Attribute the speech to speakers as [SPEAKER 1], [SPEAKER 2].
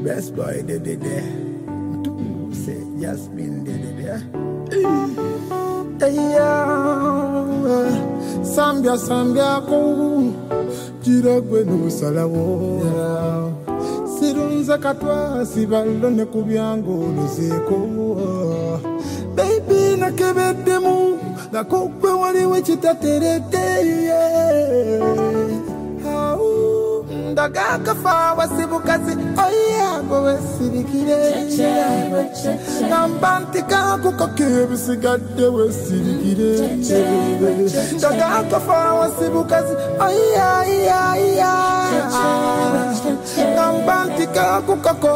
[SPEAKER 1] Best boy, de. Say Jasmine, de. Sambia, ko. Jiragwe no salawo. Sirunza katwa, sibalone kubyango nuzeko. Baby, na kebedemu, na kokwe wali wechita terete. Daga kafa wasibukazi oya go wesirikire nambantika kukakebisigadde wesirikire daga kafa wasibukazi oya nambantika kukako